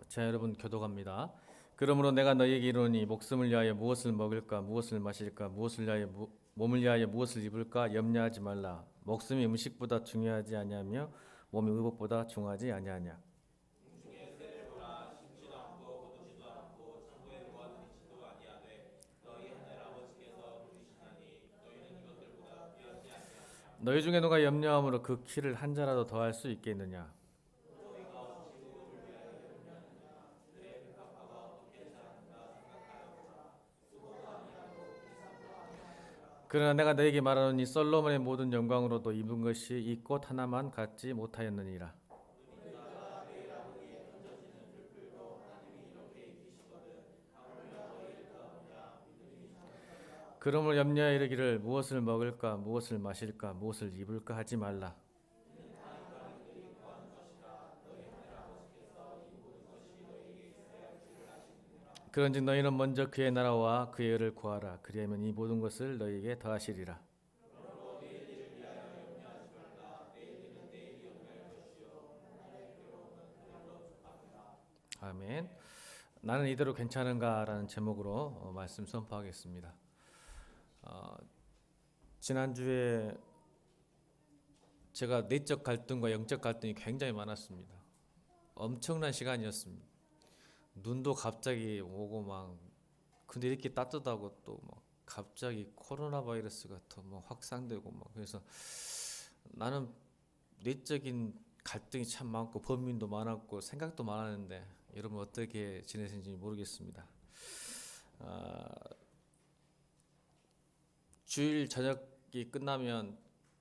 자, 여러분 교도갑니다. 그러므로 내가 너희에게 이르노니 목숨을 위하여 무엇을 먹을까 무엇을 마실까 무엇을 위하여 몸을 위하여 무엇을 입을까 염려하지 말라. 목숨이 음식보다 중요하지 아니하며 몸이 의복보다 중하지 아니하냐. 너희 중에 누가 염려함으로 그 키를 한 자라도 더할 수 있겠느냐. 그러나 내가 너에게 말하노니 솔로몬의 모든 영광으로도 입은 것이 이 꽃 하나만 갖지 못하였느니라. 그러므로 염려하여 이르기를 무엇을 먹을까 무엇을 마실까 무엇을 입을까 하지 말라. 그런즉 너희는 먼저 그의 나라와 그의 의를 구하라. 그리하면 이 모든 것을 너희에게 더하시리라. 아멘. 나는 이대로 괜찮은가라는 제목으로 말씀 선포하겠습니다. 지난주에 제가 내적 갈등과 영적 갈등이 굉장히 많았습니다. 엄청난 시간이었습니다. 눈도 갑자기 오고 막 근데 이렇게 따뜻하고 또 막 갑자기 코로나 바이러스가 더 뭐 확산되고 막 그래서 나는 내적인 갈등이 참 많고 범민도 많았고 생각도 많았는데 여러분 어떻게 지내시는지 모르겠습니다. 아, 주일 저녁이 끝나면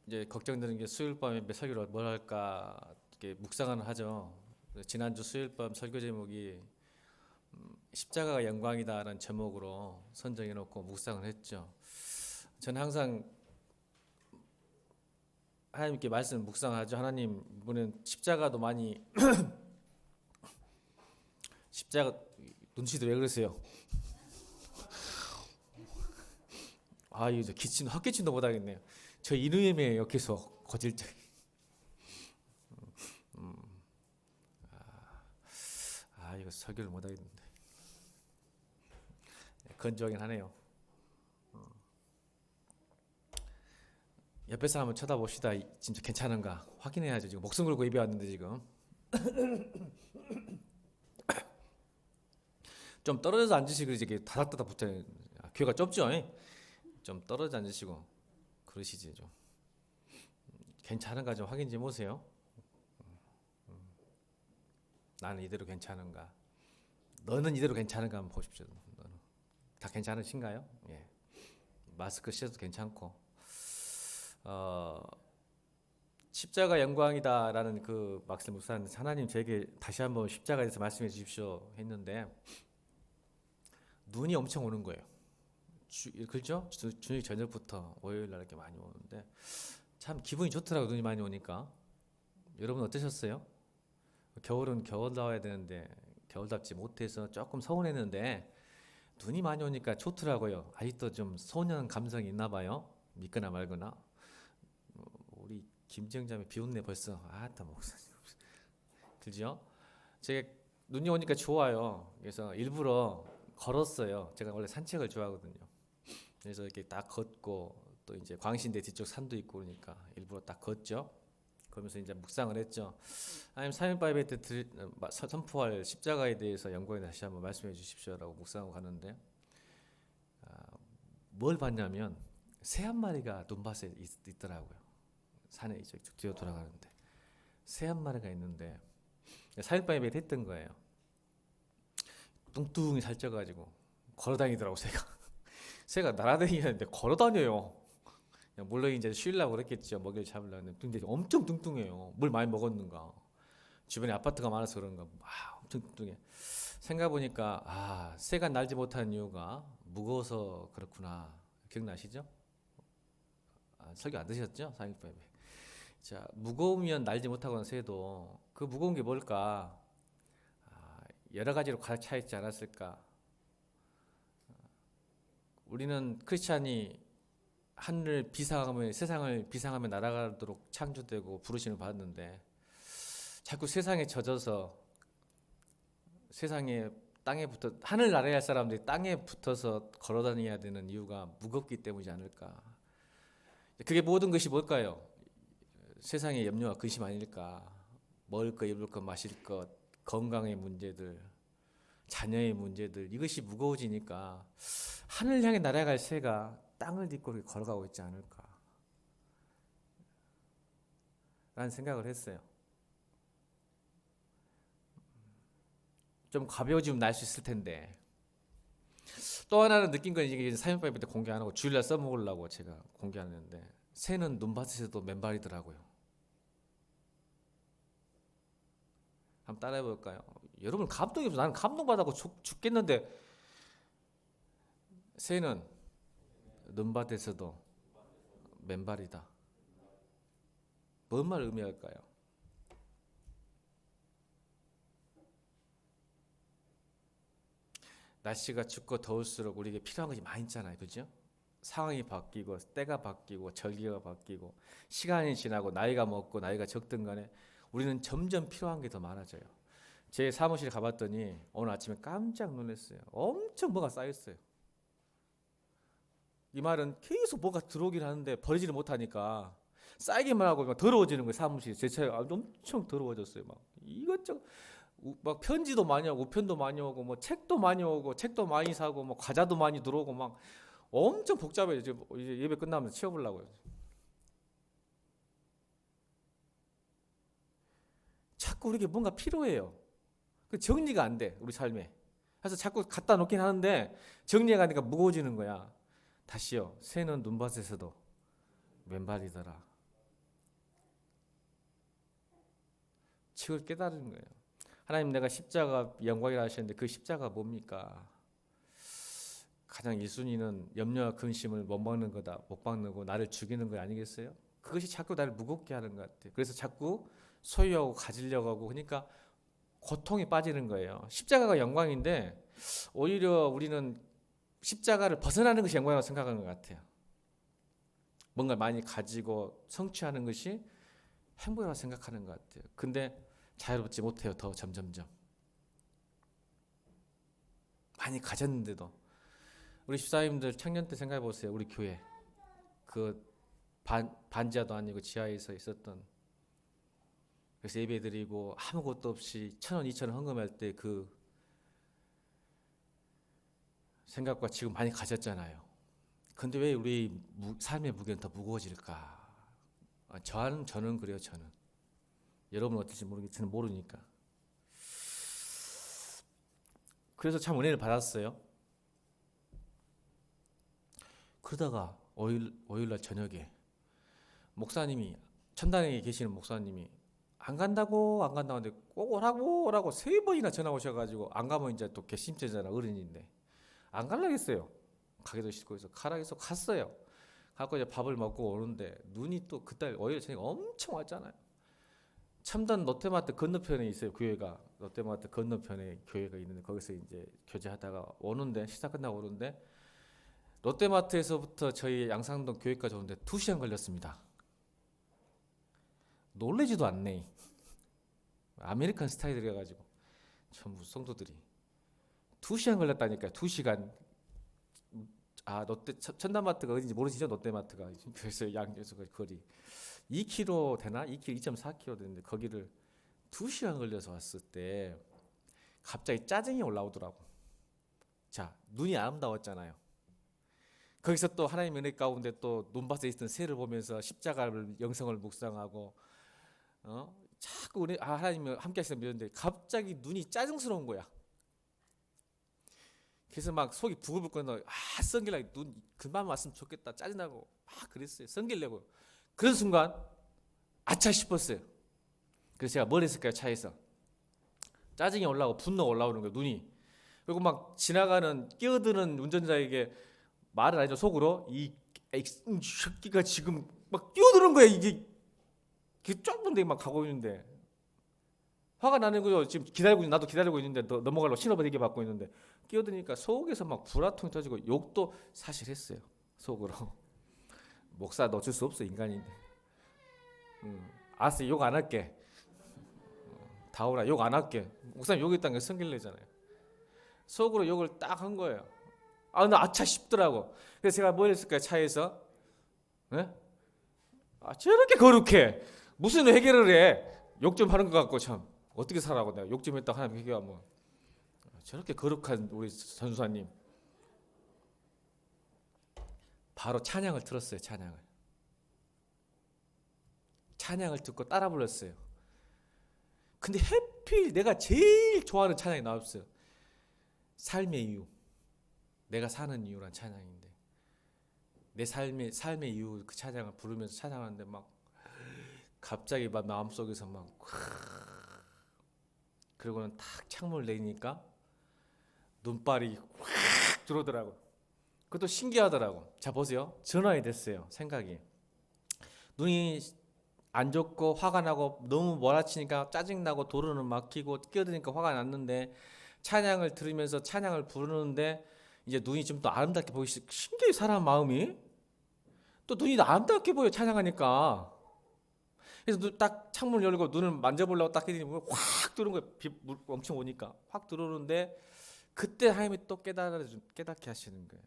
이제 걱정되는 게 수요일 밤에 설교를 뭘 할까 이렇게 묵상을 하죠. 지난주 수요일 밤 설교 제목이 십자가가 영광이다라는 제목으로 선정해 놓고 묵상을 했죠. 저는 항상 하나님께 말씀 묵상하죠. 하나님 이번엔 십자가도 많이 십자가 눈치도 왜 그러세요? 아 이거 기침 헛기침도 못하겠네요. 저 이누임이에요. 계속 거질적. 이거 설교를 못하겠는데 건조하긴 하네요. 옆에 사람을 쳐다봅시다. 진짜 괜찮은가 확인해야죠. 지금 목숨 걸고 입에 왔는데 지금 좀 떨어져서 앉으시고 이렇게 다닥다닥 붙어요. 귀가 좁죠? 좀 떨어져 앉으시고 그러시지 좀. 괜찮은가 좀 확인 좀 해보세요. 나는 이대로 괜찮은가? 너는 이대로 괜찮은가 한번 보십시오. 너는 다 괜찮으신가요? 예. 마스크 쓰셔도 괜찮고 십자가 영광이다라는 그 말씀 묵상하는데 하나님 저에게 다시 한번 십자가에 대해서 말씀해 주십시오 했는데 눈이 엄청 오는 거예요. 그렇죠? 주일 저녁부터 월요일 날 이렇게 많이 오는데 참 기분이 좋더라고 눈이 많이 오니까. 여러분 어떠셨어요? 겨울은 겨울 나와야 되는데 겨울답지 못해서 조금 서운했는데 눈이 많이 오니까 좋더라고요. 아직도 좀 소년 감성이 있나 봐요. 믿거나 말거나. 우리 김정자매 비웃네 벌써. 아따 목사님. 그죠? 제가 눈이 오니까 좋아요. 그래서 일부러 걸었어요. 제가 원래 산책을 좋아하거든요. 그래서 이렇게 딱 걷고 또 이제 광신대 뒤쪽 산도 있고 그러니까 일부러 딱 걷죠. 그러면서 이제 묵상을 했죠. 아니면 3.18 예배 때 선포할 십자가에 대해서 연구에 다시 한번 말씀해 주십시오라고 묵상하고 가는데 뭘 봤냐면 새 한 마리가 눈밭에 있더라고요. 산에 이쪽 뒤로 돌아가는데 새 한 마리가 있는데 4.18 예배 했던 거예요. 뚱뚱이 살쪄가지고 걸어다니더라고 새가 날아다니는데 걸어다녀요. 물론 이제 쉬려고 그랬겠죠. 먹이를 잡으려고. 근데 엄청 뚱뚱해요. 뭘 많이 먹었는가. 주변에 아파트가 많아서 그런가. 엄청 뚱뚱해. 생각해보니까 새가 날지 못하는 이유가 무거워서 그렇구나. 기억나시죠? 설교 안 들으셨죠? 4.18. 자, 무거우면 날지 못하고는 새도 그 무거운 게 뭘까? 여러 가지로 가득 차 있지 않았을까? 우리는 크리스찬이 하늘을 비상하며 세상을 비상하며 날아가도록 창조되고 부르심을 받았는데 자꾸 세상에 젖어서 세상에 땅에 붙어 하늘 나라에 할 사람들이 땅에 붙어서 걸어 다녀야 되는 이유가 무겁기 때문이지 않을까. 그게 모든 것이 뭘까요? 세상의 염려와 근심 아닐까. 먹을 것, 입을 것, 마실 것, 건강의 문제들, 자녀의 문제들, 이것이 무거워지니까 하늘 향해 날아갈 새가 땅을 딛고 이렇게 걸어가고 있지 않을까 라는 생각을 했어요. 좀 가벼워지면 날 수 있을 텐데. 또 하나는 느낀 건 이게 사연법에 공개 안 하고 주일날 써먹으려고 제가 공개하는데, 새는 눈밭에서도 맨발이더라고요. 한번 따라해 볼까요? 여러분 감동이 없어. 나는 감동받아고 죽겠는데, 새는 눈밭에서도 맨발이다. 뭔 말 의미할까요? 날씨가 춥고 더울수록 우리에게 필요한 것이 많이 있잖아요. 그죠? 상황이 바뀌고 때가 바뀌고 절기가 바뀌고 시간이 지나고 나이가 먹고 나이가 적든 간에 우리는 점점 필요한 게 더 많아져요. 제 사무실 가봤더니 오늘 아침에 깜짝 놀랐어요. 엄청 뭐가 쌓였어요. 이 말은 계속 뭐가 들어오긴 하는데 버리지를 못하니까 쌓이기만 하고 막 더러워지는 거예요. 사무실이 제 차가 엄청 더러워졌어요. 막 이것저것 막 편지도 많이 오고 우편도 많이 오고 뭐 책도 많이 오고 책도 많이 사고 뭐 과자도 많이 들어오고 막 엄청 복잡해요. 이제 예배 끝나면 치워보려고요. 자꾸 우리에게 뭔가 필요해요. 그 정리가 안 돼, 우리 삶에. 그래서 자꾸 갖다 놓긴 하는데 정리가 안 되니까 무거워지는 거야. 다시요. 새는 눈밭에서도 맨발이더라. 칙을 깨달은 거예요. 하나님, 내가 십자가 영광이라 하셨는데 그 십자가 뭡니까? 가장 1순위는 염려와 근심을 못 먹는 거다. 못 박는 거, 나를 죽이는 거 아니겠어요? 그것이 자꾸 나를 무겁게 하는 것 같아요. 그래서 자꾸 소유하고 가지려고 하고, 그러니까 고통에 빠지는 거예요. 십자가가 영광인데 오히려 우리는 십자가를 벗어나는 것이 영광이라고 생각하는 것 같아요. 뭔가 많이 가지고 성취하는 것이 행복이라고 생각하는 것 같아요. 근데 자유롭지 못해요. 더 점점점 많이 가졌는데도. 우리 집사님들 청년 때 생각해 보세요. 우리 교회 그 반지하도 아니고 지하에서 있었던, 그래서 예배 드리고 아무것도 없이 1,000원 2,000원 헌금할 때 그 생각과 지금 많이 가졌잖아요. 근데 왜 우리 삶의 무게는 더 무거워질까? 저는 그래요. 저는. 여러분은 어떨지 모르겠지만 모르니까. 그래서 참 은혜를 받았어요. 그러다가 5일날 저녁에 목사님이, 천단에 계시는 목사님이 안 간다고 하는데 꼭 오라고 3번이나 전화 오셔가지고, 안 가면 이제 또 괘씸죄잖아, 어른인데. 안 가려고 했어요. 가기도 싫고 해서 가라고 해서 갔어요. 갖고 이제 밥을 먹고 오는데 눈이 또 그달 5일 저녁에 엄청 왔잖아요. 첨단 롯데마트 건너편에 있어요. 교회가 롯데마트 건너편에 교회가 있는데 거기서 이제 교제하다가 오는데, 식사 끝나고 오는데 롯데마트에서부터 저희 양산동 교회까지 오는데 2시간 걸렸습니다. 놀래지도 않네. 아메리칸 스타일이라가지고 전부 성도들이 2시간 걸렸다니까요. 2시간. 천단마트가 어딘지 모르시죠? 롯데마트가 그래서 양에서 거리 2km 되나? 2.4km 되는데 거기를 2시간 걸려서 왔을 때 갑자기 짜증이 올라오더라고. 자, 눈이 아름다웠잖아요. 거기서 또 하나님의 은혜 가운데 또 눈밭에 있던 새를 보면서 십자가를 영성을 묵상하고 자꾸 하나님 함께 하시는 믿었는데 갑자기 눈이 짜증스러운 거야. 그래서 막 속이 부글부글 끓는, 성길라고 눈 그만 왔으면 좋겠다, 짜증나고 막 그랬어요. 성길려고. 그런 순간 아차 싶었어요. 그래서 제가 뭘 했을까요? 차에서 짜증이 올라오고 분노가 올라오는 거예요. 눈이. 그리고 막 지나가는 끼어드는 운전자에게 말을 하죠. 속으로 이 새끼가 지금 막 끼어드는 거예요. 이게 좁은 데 막 가고 있는데 화가 나는 거죠. 지금 나도 기다리고 있는데 넘어가려고 신호등 대기 받고 있는데 끼어드니까 속에서 막 불화통이 터지고 욕도 사실 했어요. 속으로. 목사도 어쩔 수 없어, 인간인데. 알았어, 욕 안 할게. 다오라 욕 안 할게. 목사님 욕 있다는 게 성길래잖아요. 속으로 욕을 딱 한 거예요. 아, 나 아차 싶더라고. 그래서 제가 뭘 했을까요? 차에서 네? 아, 저렇게 거룩해. 무슨 해결을 해? 욕 좀 하는 것 같고 참 어떻게 살아고 내가 욕 좀 했다 하나님 해결하면 저렇게 거룩한 우리 전수사님. 바로 찬양을 틀었어요. 찬양을 듣고 따라 불렀어요. 근데 해필 내가 제일 좋아하는 찬양이 나왔어요. 삶의 이유, 내가 사는 이유란 찬양인데 내 삶의 이유 그 찬양을 부르면서 찬양하는데 막 갑자기 막 마음속에서 막 그러고는 탁 창문을 내리니까 눈발이 확 들어오더라고. 그것도 신기하더라고. 자 보세요. 전환이 됐어요. 생각이. 눈이 안 좋고 화가 나고 너무 몰아치니까 짜증나고 도로는 막히고 끼어드니까 화가 났는데 찬양을 들으면서 찬양을 부르는데 이제 눈이 좀 더 아름답게 보이시. 신기해 사람 마음이. 또 눈이 아름답게 보여 찬양하니까. 그래서 딱 창문을 열고 눈을 만져보려고 딱 했더니 확 들어오는 거예요. 비 엄청 오니까 확 들어오는데 그때 하나님이 또 깨닫게 하시는 거예요.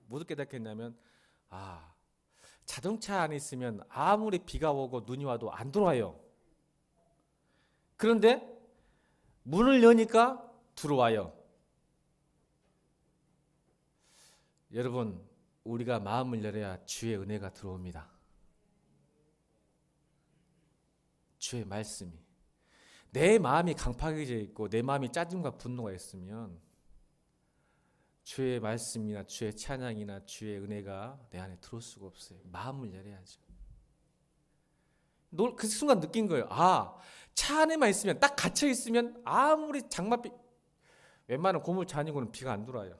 뭐를 깨닫게 했냐면 아 자동차 안에 있으면 아무리 비가 오고 눈이 와도 안 들어와요. 그런데 문을 여니까 들어와요. 여러분 우리가 마음을 열어야 주의 은혜가 들어옵니다. 주의 말씀이. 내 마음이 강팍해져 있고 내 마음이 짜증과 분노가 있으면 주의 말씀이나 주의 찬양이나 주의 은혜가 내 안에 들어올 수가 없어요. 마음을 열어야죠. 그 순간 느낀 거예요. 아, 차 안에만 있으면 딱 갇혀 있으면 아무리 장맛비 웬만한 고물차 아니고는 비가 안 들어와요.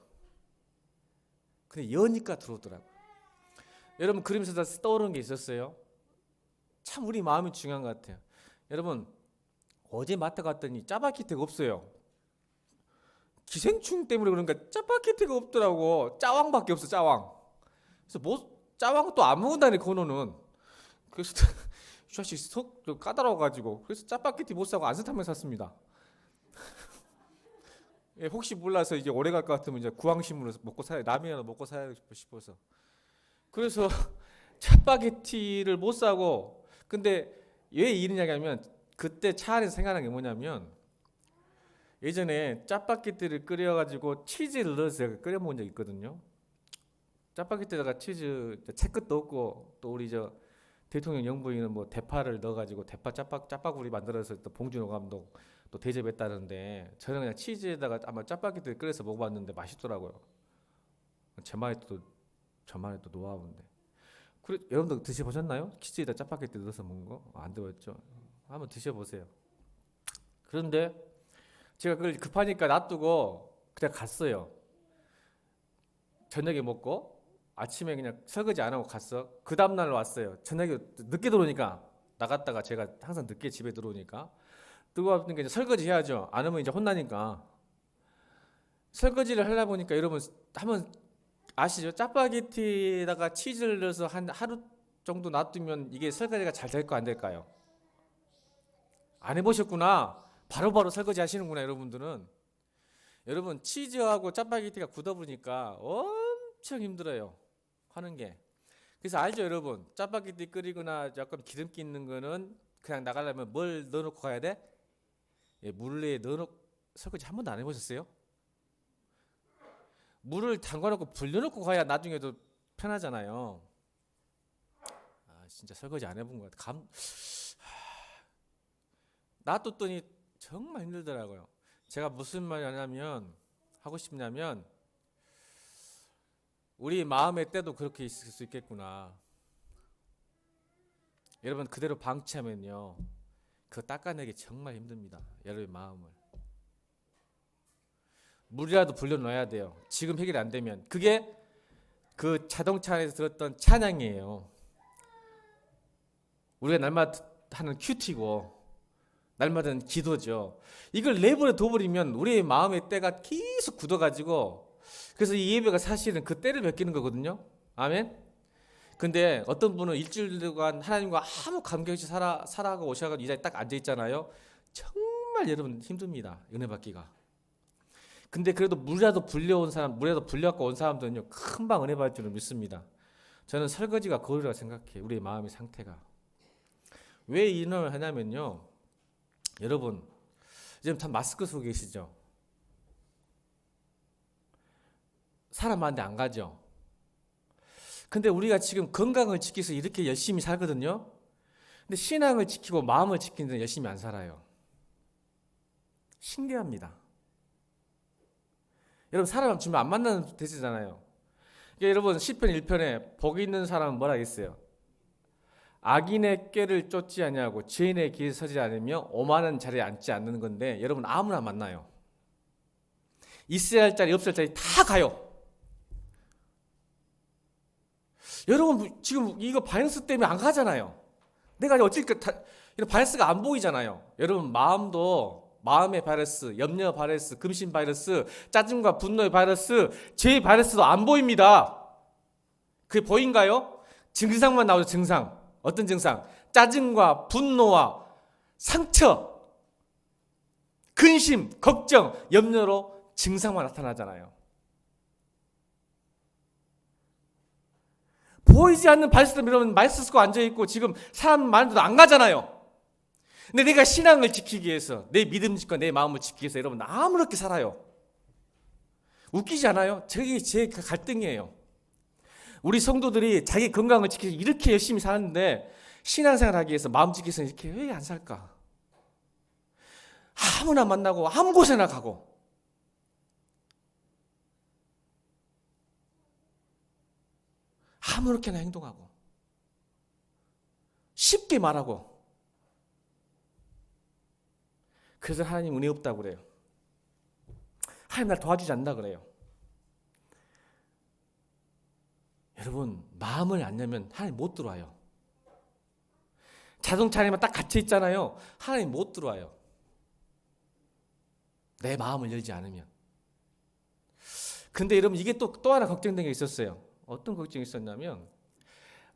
근데 여니까 들어오더라고요. 여러분 그러면서 떠오르는 게 있었어요. 참 우리 마음이 중요한 것 같아요. 여러분 어제 마트 갔더니 짜파게티가 없어요. 기생충 때문에 그런가 짜파게티가 없더라고. 짜왕밖에 없어. 짜왕. 그래서 뭐 짜왕 또 안 먹는다니 건호는. 그래서 샤시 속 까다로워가지고 그래서 짜파게티 못 사고 안스타면 샀습니다. 예, 혹시 몰라서 이제 오래 갈 것 같으면 이제 구황식물로 먹고 사야 라면이라도 먹고 사야 싶어서. 그래서 짜파게티를 못 사고. 근데 왜 이런 이야기하면 그때 차 안에서 생각나는 게 뭐냐면 예전에 짜파게티를 끓여가지고 치즈를 넣어서 끓여 먹은 적 있거든요. 짜파게티에다가 치즈 채끝도 없고 또 우리 저 대통령 영부인은 뭐 대파를 넣어가지고 대파 짜파구리 만들어서 또 봉준호 감독 또 대접했다는데 저는 그냥 치즈에다가 아마 짜파게티를 끓여서 먹어봤는데 맛있더라고요. 저만의 또 노하우인데. 그래, 여러분도 드셔보셨나요? 치즈에다 짜파게티 넣어서 먹은 거? 안 들어봤죠? 한번 드셔보세요. 그런데 제가 그걸 급하니까 놔두고 그냥 갔어요. 저녁에 먹고 아침에 그냥 설거지 안 하고 갔어. 그 다음날 왔어요. 저녁에 늦게 들어오니까 나갔다가 제가 항상 늦게 집에 들어오니까 뜨거우니까 이제 설거지 해야죠. 안 하면 이제 혼나니까 설거지를 하려 보니까 여러분 한번 아시죠? 짜파게티에다가 치즈를 넣어서 한 하루 정도 놔두면 이게 설거지가 잘 될까 안 될까요? 안 해보셨구나. 바로바로 설거지 하시는구나 여러분들은. 여러분 치즈하고 짜파게티가 굳어버리니까 엄청 힘들어요 하는 게. 그래서 알죠 여러분, 짜파게티 끓이거나 약간 기름기 있는 거는 그냥 나가려면 뭘 넣어놓고 가야 돼? 예, 물에 넣어놓고. 설거지 한 번도 안 해보셨어요? 물을 담가놓고 불려놓고 가야 나중에도 편하잖아요. 아 진짜 설거지 안 해본 것 같아. 놔뒀더니 정말 힘들더라고요. 제가 무슨 말 하고 싶냐면 우리 마음의 때도 그렇게 있을 수 있겠구나. 여러분 그대로 방치하면요 그거 닦아내기 정말 힘듭니다. 여러분의 마음을 물이라도 불려넣어야 돼요. 지금 해결이 안 되면. 그게 그 자동차 안에서 들었던 찬양이에요. 우리가 날마다 하는 큐티고 날마다 하는 기도죠. 이걸 내버려 둬버리면 우리의 마음의 때가 계속 굳어가지고, 그래서 이 예배가 사실은 그 때를 베끼는 거거든요. 아멘. 근데 어떤 분은 일주일간 하나님과 아무 관계 없이 살아가고 오셔가지고 이 자리에 딱 앉아 있잖아요. 정말 여러분 힘듭니다. 은혜 받기가. 근데 그래도 물이라도 불려온 사람, 물이라도 불려갖고 온 사람들은요, 금방 은혜 받을 줄은 믿습니다. 저는 설거지가 거울이라고 생각해요. 우리의 마음의 상태가. 왜 이런 하냐면요, 여러분 지금 다 마스크 쓰고 계시죠? 사람 많은데 안 가죠? 근데 우리가 지금 건강을 지키기 위해서 이렇게 열심히 살거든요. 근데 신앙을 지키고 마음을 지키는 데 열심히 안 살아요. 신기합니다. 여러분 사람 주면 안 만나는 대세잖아요. 그러니까 여러분 시편 1편에 복 있는 사람은 뭐라 했어요? 악인의 꾀를 쫓지 아니하고 죄인의 길에 서지 않으며 오만한 자리에 앉지 않는 건데, 여러분 아무나 만나요. 있어야 할 자리 없을 자리 다 가요. 여러분 지금 이거 바이러스 때문에 안 가잖아요. 내가 어찌니까 이런 바이러스가 안 보이잖아요. 여러분 마음도, 마음의 바이러스, 염려 바이러스, 금신 바이러스, 짜증과 분노의 바이러스, 죄의 바이러스도 안 보입니다. 그게 보인가요? 증상만 나오죠. 증상. 어떤 증상? 짜증과 분노와 상처, 근심, 걱정, 염려로 증상만 나타나잖아요. 보이지 않는 바이러스들, 여러분 마스크 쓰고 앉아있고 지금 사람 많은데도 안 가잖아요. 근데 내가 신앙을 지키기 위해서, 내 믿음과 내 마음을 지키기 위해서 여러분 아무렇게 살아요. 웃기지 않아요? 저게 제 갈등이에요. 우리 성도들이 자기 건강을 지키기 위해서 이렇게 열심히 사는데 신앙생활 하기 위해서, 마음 지키기 위해서 이렇게 왜 안 살까? 아무나 만나고 아무 곳에나 가고, 아무렇게나 행동하고, 쉽게 말하고. 그래서 하나님 은혜 없다고 그래요. 하나님 날 도와주지 않는다 그래요. 여러분 마음을 안 열면 하나님 못 들어와요. 자동차 안에만 딱 갇혀 있잖아요. 하나님 못 들어와요. 내 마음을 열지 않으면. 근데 여러분 이게 또 하나 걱정된 게 있었어요. 어떤 걱정이 있었냐면,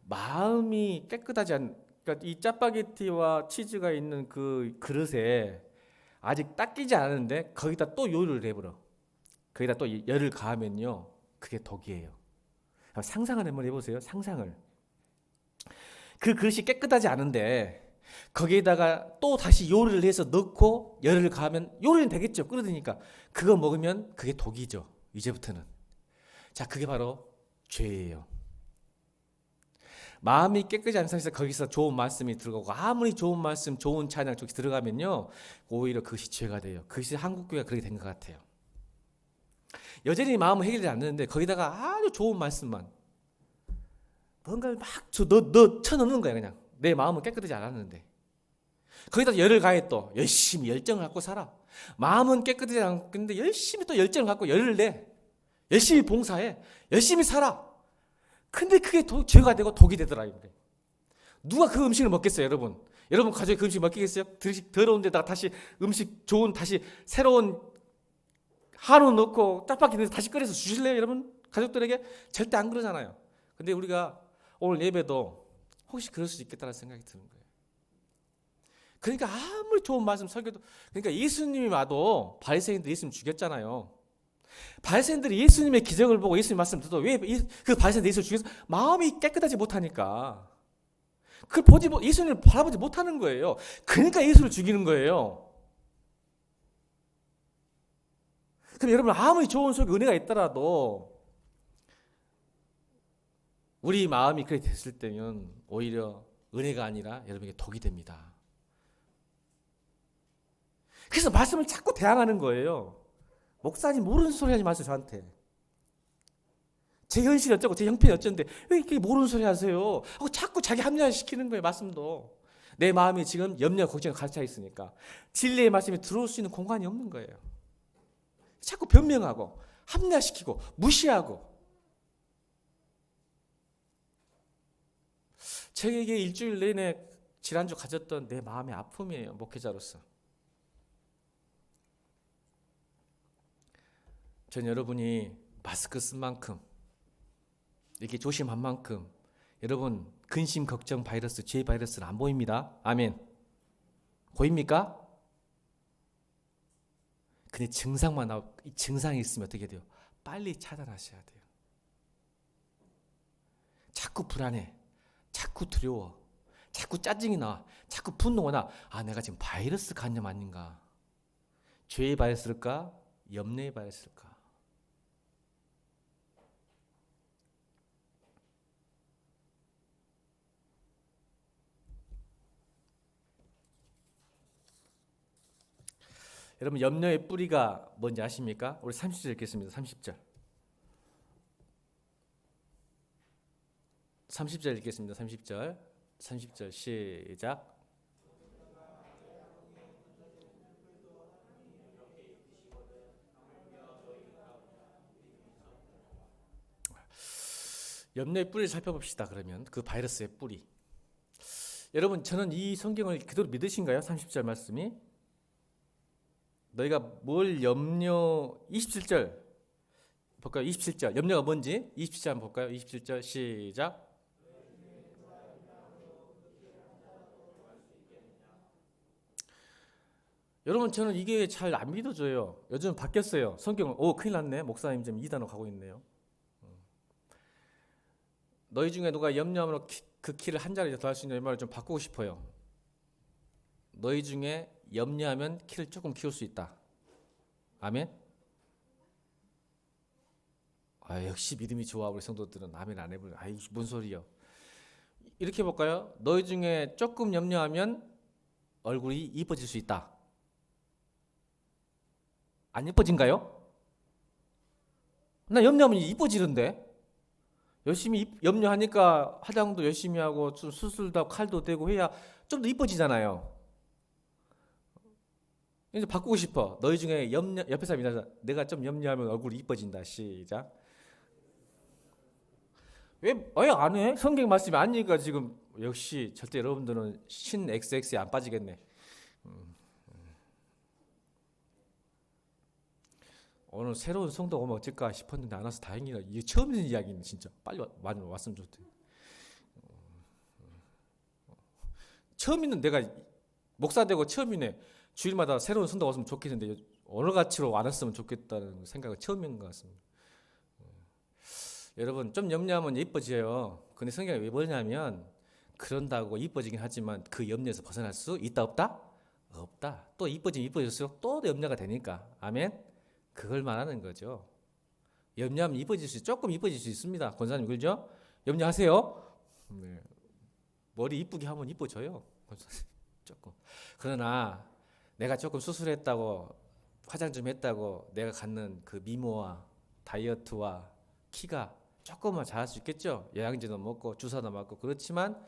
마음이 깨끗하지 않은, 그러니까 이 짜파게티와 치즈가 있는 그 그릇에 아직 닦이지 않았는데 거기다 또 요리를 해버려. 거기다 또 열을 가하면요, 그게 독이에요. 상상을 한번 해보세요. 상상을. 그 그릇이 깨끗하지 않은데 거기에다가 또 다시 요리를 해서 넣고 열을 가하면 요리는 되겠죠. 끓으니까. 그거 먹으면 그게 독이죠. 이제부터는. 자, 그게 바로 죄예요. 마음이 깨끗이 않은 상태에서 거기서 좋은 말씀이 들어가고, 아무리 좋은 말씀, 좋은 찬양 쪽에 들어가면요, 오히려 그것이 죄가 돼요. 그것이 한국교회가 그렇게 된 것 같아요. 여전히 마음은 해결되지 않는데 거기다가 아주 좋은 말씀만, 뭔가를 막 쳐넣는 거야. 그냥 내 마음은 깨끗하지 않았는데 거기다 열을 가해, 또 열심히 열정을 갖고 살아. 마음은 깨끗하지 않는데 열심히 또 열정을 갖고 열을 내, 열심히 봉사해, 열심히 살아. 근데 그게 죄가 되고 독이 되더라. 누가 그 음식을 먹겠어요, 여러분? 여러분 가족이 그 음식 먹겠어요? 더러운 데다가 다시 음식 좋은, 다시 새로운 한우 넣고 짜파게티 넣어서 다시 끓여서 주실래요, 여러분? 가족들에게? 절대 안 그러잖아요. 근데 우리가 오늘 예배도 혹시 그럴 수 있겠다는 생각이 드는 거예요. 그러니까 아무리 좋은 말씀 설교도, 그러니까 예수님이 와도 바리새인들 예수님 죽였잖아요. 바리새인들이 예수님의 기적을 보고 예수님 말씀 듣도 왜 그 바리새인들 예수를 죽여서? 마음이 깨끗하지 못하니까. 예수님을 바라보지 못하는 거예요. 그러니까 예수를 죽이는 거예요. 그럼 여러분 아무리 좋은 속에 은혜가 있더라도 우리 마음이 그렇게 됐을 때면 오히려 은혜가 아니라 여러분에게 독이 됩니다. 그래서 말씀을 자꾸 대항하는 거예요. 목사님 모르는 소리 하지 마세요, 저한테. 제 현실이 어쩌고 제 형편이 어쩐데 왜 이렇게 모르는 소리 하세요? 하고 자꾸 자기 합리화시키는 거예요, 말씀도. 내 마음이 지금 염려, 걱정에 갇혀 있으니까 진리의 말씀이 들어올 수 있는 공간이 없는 거예요. 자꾸 변명하고 합리화시키고 무시하고. 저에게 일주일 내내 지난주 가졌던 내 마음의 아픔이에요, 목회자로서. 전 여러분이 마스크 쓴 만큼, 이렇게 조심한 만큼 여러분 근심, 걱정 바이러스, 죄 바이러스는 안 보입니다. 아멘. 보입니까? 근데 증상만 나오고 이 증상이 있으면 어떻게 돼요? 빨리 차단하셔야 돼요. 자꾸 불안해, 자꾸 두려워, 자꾸 짜증이 나, 자꾸 분노가 나. 아, 내가 지금 바이러스 간염 아닌가? 죄의 바이러스일까? 염려의 바이러스일까? 여러분, 염려의 뿌리가 뭔지 아십니까? 우리 30절 읽겠습니다. 30절. 30절 읽겠습니다. 30절. 30절 시작. 염려의 뿌리를 살펴봅시다. 그러면 그 바이러스의 뿌리. 여러분, 저는 이 성경을 그대로 믿으신가요? 30절 말씀이. 너희가 뭘 염려, 27절 볼까요? 27절 염려가 뭔지 27절 한번 볼까요? 27절 시작. 여러분, 저는 이게 잘 안 믿어져요. 요즘 바뀌었어요. 성경을. 오, 큰일 났네. 목사님 지금 2단으로 가고 있네요. 너희 중에 누가 염려함으로 그 키를 한 자리 더 할 수 있냐, 이 말을 좀 바꾸고 싶어요. 너희 중에 염려하면 키를 조금 키울 수 있다. 아멘. 아, 역시 믿음이 좋아. 우리 성도들은 아멘 안 해버려. 아이, 뭔 소리요? 이렇게 볼까요? 너희 중에 조금 염려하면 얼굴이 이뻐질 수 있다. 안 이뻐진가요? 나 염려하면 이뻐지는데. 열심히 염려하니까 화장도 열심히 하고 좀 수술도 하고 칼도 대고 해야 좀 더 이뻐지잖아요. 이제 바꾸고 싶어. 너희 중에 옆에 사람이 나서 내가 좀 염려하면 얼굴이 이뻐진다. 시작. 왜 안 해? 성경 말씀이 아니니까 지금. 역시 절대 여러분들은 신 XX에 안 빠지겠네. 오늘 새로운 성도가 오면 어쩔까 싶었는데 안 와서 다행이다. 이게 처음 듣는 이야기는 진짜 빨리 많이 왔으면 좋대. 처음이는 내가 목사 되고 처음이네. 주일마다 새로운 성도가 왔으면 좋겠는데 어느 가치로 안 왔으면 좋겠다는 생각은 처음인 것 같습니다. 여러분, 좀 염려하면 예뻐져요. 근데 성경이 왜 그러냐면 그런다고 이뻐지긴 하지만 그 염려에서 벗어날 수 있다 없다? 없다. 또 이뻐지면 이뻐질수록 또 염려가 되니까. 아멘. 그걸 말하는 거죠. 염려하면 조금 이뻐질 수 있습니다. 권사님, 그죠? 염려하세요. 네. 머리 이쁘게 하면 이뻐져요. 조금. 그러나 내가 조금 수술했다고 화장 좀 했다고 내가 갖는 그 미모와 다이어트와 키가 조금만 잘할 수 있겠죠. 영양제도 먹고 주사도 맞고. 그렇지만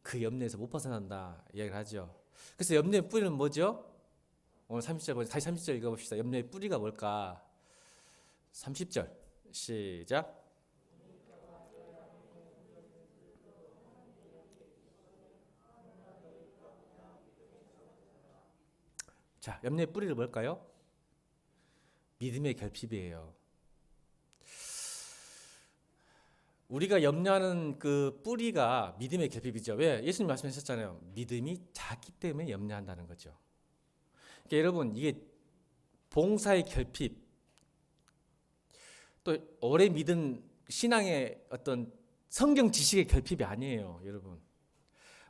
그 염려에서 못 벗어난다 이야기를 하죠. 그래서 염려의 뿌리는 뭐죠? 오늘 30절 다시 30절 읽어봅시다. 염려의 뿌리가 뭘까? 30절 시작. 자, 염려의 뿌리는 뭘까요? 믿음의 결핍이에요. 우리가 염려하는 그 뿌리가 믿음의 결핍이죠. 왜? 예수님 말씀하셨잖아요. 믿음이 작기 때문에 염려한다는 거죠. 그러니까 여러분, 이게 봉사의 결핍, 또 오래 믿은 신앙의 어떤 성경 지식의 결핍이 아니에요. 여러분,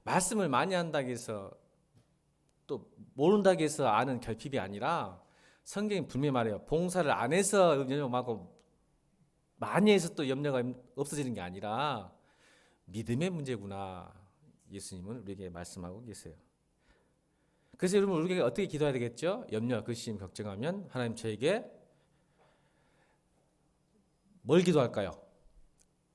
말씀을 많이 한다고 해서 또 모른다고 해서 아는 결핍이 아니라 성경이 분명히 말해요. 봉사를 안 해서 염려하고 많이 해서 또 염려가 없어지는 게 아니라 믿음의 문제구나. 예수님은 우리에게 말씀하고 계세요. 그래서 여러분, 우리가 어떻게 기도해야 되겠죠? 염려, 근심, 걱정하면 하나님 저에게 뭘 기도할까요?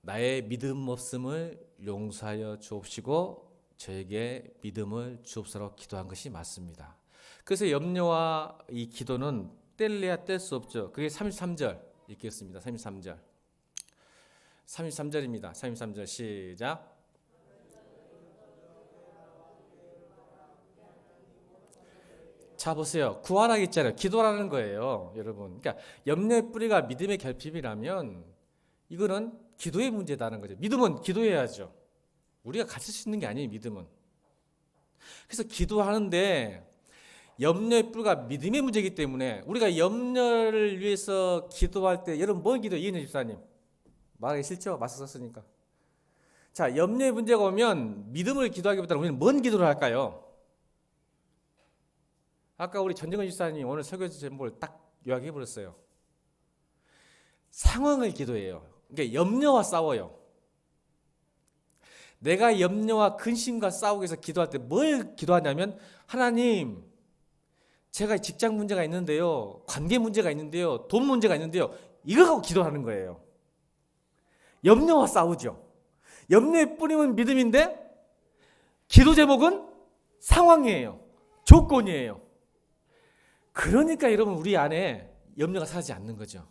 나의 믿음 없음을 용서하여 주옵시고 저에게 믿음을 주옵소서 기도한 것이 맞습니다. 그래서 염려와 이 기도는 뗄래야 뗄 수 없죠. 그게 33절 읽겠습니다. 33절. 33절입니다. 33절 시작. 자, 보세요. 구하라 했잖아요. 기도라는 거예요, 여러분. 그러니까 염려의 뿌리가 믿음의 결핍이라면 이거는 기도의 문제다는 거죠. 믿음은 기도해야죠. 우리가 가질 수 있는 게 아니에요, 믿음은. 그래서 기도하는데 염려의 뿔가 믿음의 문제이기 때문에 우리가 염려를 위해서 기도할 때 여러분 뭔 기도 이은혜 집사님 말하기 싫죠? 맞서 썼으니까. 자, 염려의 문제가 오면 믿음을 기도하기보다는 우리는 뭔 기도를 할까요? 아까 우리 전정은 집사님 오늘 설교 제목을 딱 요약해 버렸어요. 상황을 기도해요. 그러니까 염려와 싸워요. 내가 염려와 근심과 싸우기 위해서 기도할 때 뭘 기도하냐면 하나님 제가 직장 문제가 있는데요. 관계 문제가 있는데요. 돈 문제가 있는데요. 이거 갖고 기도하는 거예요. 염려와 싸우죠. 염려의 뿌림은 믿음인데 기도 제목은 상황이에요. 조건이에요. 그러니까 여러분 우리 안에 염려가 사라지지 않는 거죠.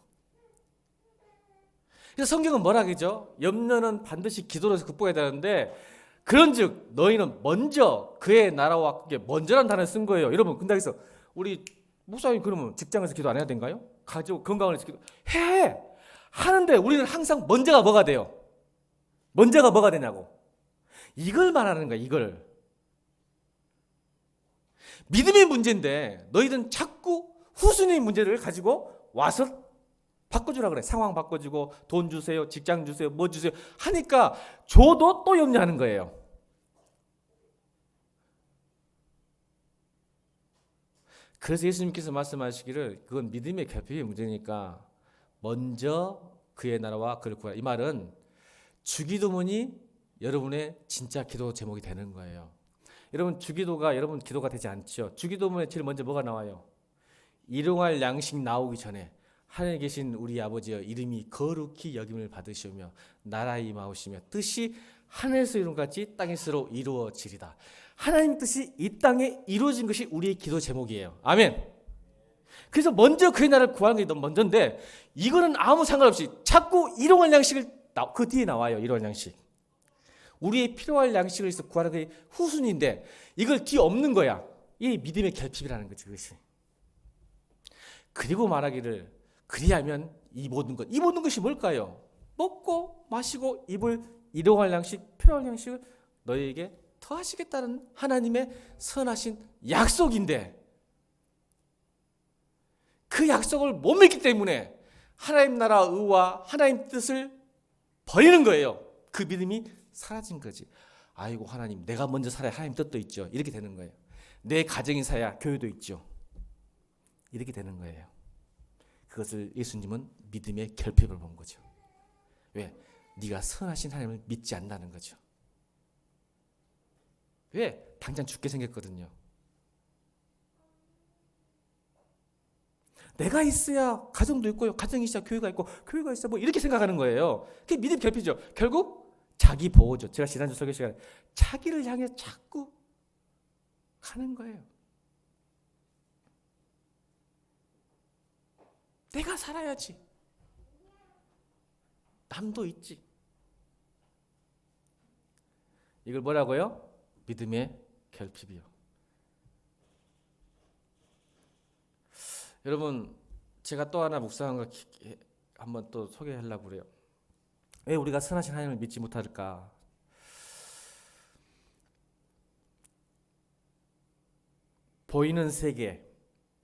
그래서 성경은 뭐라 그러죠? 염려는 반드시 기도로 해서 극복해야 되는데 그런즉 너희는 먼저 그의 나라와 함께 먼저라는 단어를 쓴 거예요. 여러분 근데 여기서 우리 목사님 그러면 직장에서 기도 안 해야 된가요? 가족 건강을 위해서 기도 해! 하는데 우리는 항상 먼저가 뭐가 돼요? 먼저가 뭐가 되냐고. 이걸 말하는 거야. 이걸. 믿음의 문제인데 너희들은 자꾸 후순위 문제를 가지고 와서 바꿔주라 그래. 상황 바꿔주고 돈 주세요. 직장 주세요. 뭐 주세요. 하니까 줘도 또 염려하는 거예요. 그래서 예수님께서 말씀하시기를 그건 믿음의 결핍의 문제니까 먼저 그의 나라와 그를 구하라. 이 말은 주기도문이 여러분의 진짜 기도 제목이 되는 거예요. 여러분 주기도가 여러분 기도가 되지 않죠. 주기도문에 제일 먼저 뭐가 나와요? 일용할 양식 나오기 전에 하늘에 계신 우리 아버지여 이름이 거룩히 여김을 받으시오며 나라의 임하오시며 뜻이 하늘에서 이룬 것 같이 땅에서로 이루어지리다. 하나님 뜻이 이 땅에 이루어진 것이 우리의 기도 제목이에요. 아멘. 그래서 먼저 그의 나라를 구하는 게 너무 먼저인데 이거는 아무 상관없이 자꾸 일용할 양식을 그 뒤에 나와요. 일용할 양식. 우리의 필요할 양식을 위해서 구하는 게 후순위인데 이걸 뒤에 없는 거야. 이 믿음의 결핍이라는 거지. 그것이. 그리고 말하기를 그리하면 이 모든 것이 뭘까요? 먹고 마시고 입을 일용할 양식, 필요할 양식을 너희에게 더하시겠다는 하나님의 선하신 약속인데 그 약속을 못 믿기 때문에 하나님 나라 의와 하나님 뜻을 버리는 거예요. 그 믿음이 사라진 거지. 아이고 하나님 내가 먼저 살아야 하나님 뜻도 있죠. 이렇게 되는 거예요. 내 가정이 살아야 교회도 있죠. 이렇게 되는 거예요. 그것을 예수님은 믿음의 결핍을 본 거죠. 왜? 네가 선하신 하나님을 믿지 않는다는 거죠. 왜? 당장 죽게 생겼거든요. 내가 있어야 가정도 있고요. 가정이 있어야 교회가 있고 교회가 있어야 뭐 이렇게 생각하는 거예요. 그게 믿음 결핍이죠. 결국 자기 보호죠. 제가 지난주 설교 시간에 자기를 향해 자꾸 가는 거예요. 내가 살아야지. 남도 있지. 이걸 뭐라고요? 믿음의 결핍이요. 여러분 제가 또 하나 묵상한 거 한번 또 소개하려고 그래요. 왜 우리가 선하신 하나님을 믿지 못할까? 보이는 세계,